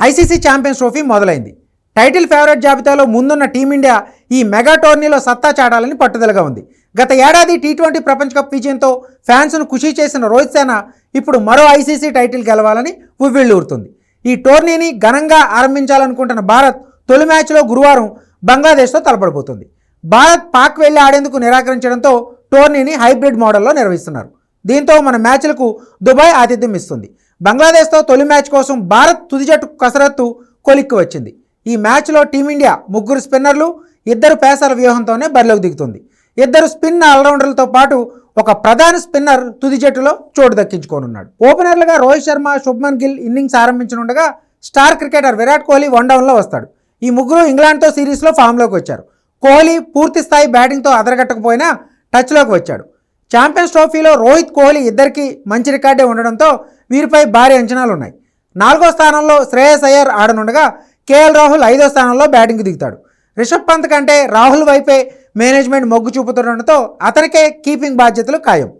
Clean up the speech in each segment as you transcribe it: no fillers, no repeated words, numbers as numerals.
ICC champions trophy మొదలైంది. Title favourite జాబితాలో ముందున్న టీమిండియా ఈ మెగా టోర్నీలో సత్తా చాటాలని పట్టుదలగా ఉంది. గత ఏడాది టీ20 ప్రపంచ కప్ విజయంతో ఫ్యాన్స్ను ఖుషీ చేసిన రోహిత్ సేన ఇప్పుడు మరో ఐసీసీ టైటిల్ గెలవాలని ఉవ్విళ్ళూరుతుంది. ఈ టోర్నీని ఘనంగా ఆరంభించాలనుకుంటున్న భారత్ తొలి మ్యాచ్లో గురువారం బంగ్లాదేశ్తో తలపడబోతుంది. భారత్ పాక్ వెళ్లి ఆడేందుకు నిరాకరించడంతో టోర్నీని హైబ్రిడ్ మోడల్లో నిర్వహిస్తున్నారు. దీంతో మన మ్యాచ్లకు దుబాయ్ ఆతిథ్యం ఇస్తుంది. బంగ్లాదేశ్తో తొలి మ్యాచ్ కోసం భారత్ తుది జట్టు కసరత్తు కొలిక్కి వచ్చింది. ఈ మ్యాచ్లో టీమిండియా 3 స్పిన్నర్లు 2 పేసర్ల వ్యూహంతోనే బరిలోకి దిగుతుంది. 2 స్పిన్ ఆల్రౌండర్లతో పాటు ఒక ప్రధాన స్పిన్నర్ తుది జట్టులో చోటు దక్కించుకోనున్నాడు. ఓపెనర్లుగా రోహిత్ శర్మ, శుభ్మన్ గిల్ ఇన్నింగ్స్ ఆరంభించనుండగా స్టార్ క్రికెటర్ విరాట్ కోహ్లీ వన్డౌన్లో వస్తాడు. ఈ ముగ్గురు ఇంగ్లాండ్తో సిరీస్లో ఫామ్లోకి వచ్చారు. కోహ్లీ పూర్తి స్థాయి బ్యాటింగ్తో అదరగట్టకపోయినా టచ్లోకి వచ్చాడు. ఛాంపియన్స్ ట్రోఫీలో రోహిత్, కోహ్లీ ఇద్దరికీ మంచి రికార్డే ఉండడంతో వీరిపై భారీ అంచనాలున్నాయి. 4వ స్థానంలో శ్రేయస్ అయ్యర్ ఆడనుండగా కేఎల్ రాహుల్ 5వ స్థానంలో బ్యాటింగ్కి దిగుతాడు. రిషబ్ పంత్ కంటే రాహుల్ వైపే మేనేజ్మెంట్ మొగ్గు చూపుతుండటంతో అతనికే కీపింగ్ బాధ్యతలు ఖాయం.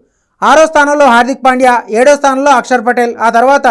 6వ స్థానంలో హార్దిక్ పాండ్యా, 7వ స్థానంలో అక్షర్ పటేల్, ఆ తర్వాత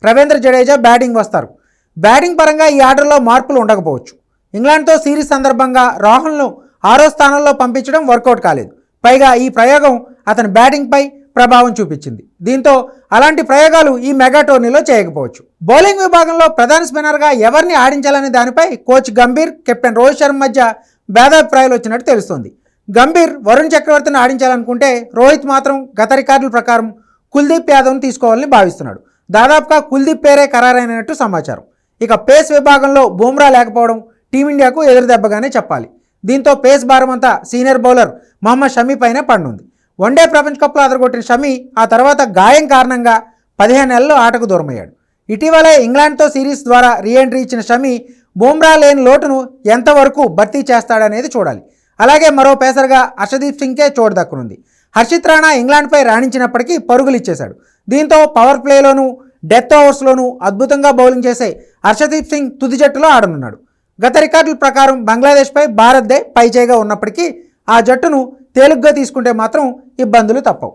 రవీంద్ర జడేజా బ్యాటింగ్ వస్తారు. బ్యాటింగ్ పరంగా ఈ ఆర్డర్లో మార్పులు ఉండకపోవచ్చు. ఇంగ్లాండ్తో సిరీస్ సందర్భంగా రాహుల్ను 6వ స్థానంలో పంపించడం వర్కౌట్ కాలేదు. పైగా ఈ ప్రయోగం అతని బ్యాటింగ్పై ప్రభావం చూపించింది. దీంతో అలాంటి ప్రయోగాలు ఈ మెగా టోర్నీలో చేయకపోవచ్చు. బౌలింగ్ విభాగంలో ప్రధాన స్పిన్నర్గా ఎవరిని ఆడించాలనే దానిపై కోచ్ గంభీర్, కెప్టెన్ రోహిత్ శర్మ మధ్య భేదాభిప్రాయాలు వచ్చినట్టు తెలుస్తోంది. గంభీర్ వరుణ్ చక్రవర్తిని ఆడించాలనుకుంటే రోహిత్ మాత్రం గత రికార్డుల ప్రకారం కుల్దీప్ యాదవ్ను తీసుకోవాలని భావిస్తున్నాడు. దాదాపుగా కుల్దీప్ పేరే ఖరారైనట్టు సమాచారం. ఇక పేస్ విభాగంలో బుమ్రా లేకపోవడం టీమిండియాకు ఎదురుదెబ్బగానే చెప్పాలి. దీంతో పేస్ భారమంతా సీనియర్ బౌలర్ మహమ్మద్ షమీ పైనే పడనుంది. వన్డే ప్రపంచ కప్లో అదరగొట్టిన షమీ ఆ తర్వాత గాయం కారణంగా 15 నెలలు ఆటకు దూరమయ్యాడు. ఇటీవలే ఇంగ్లాండ్తో సిరీస్ ద్వారా రీఎంట్రీ ఇచ్చిన షమీ బుమ్రా లేని లోటును ఎంతవరకు భర్తీ చేస్తాడనేది చూడాలి. అలాగే మరో పేసర్గా హర్షదీప్ సింగ్కే చోటు దక్కనుంది. హర్షిత్ రాణా ఇంగ్లాండ్పై రాణించినప్పటికీ పరుగులు ఇచ్చేశాడు. దీంతో పవర్ ప్లేలోనూ డెత్ ఓవర్స్లోనూ అద్భుతంగా బౌలింగ్ చేసే హర్షదీప్ సింగ్ తుది జట్టులో ఆడనున్నాడు. గత రికార్డుల ప్రకారం బంగ్లాదేశ్పై భారత్దే పైచేయిగా ఉన్నప్పటికీ ఆ జట్టును తేలిగ్గా తీసుకుంటే మాత్రం ఇబ్బందులు తప్పవు.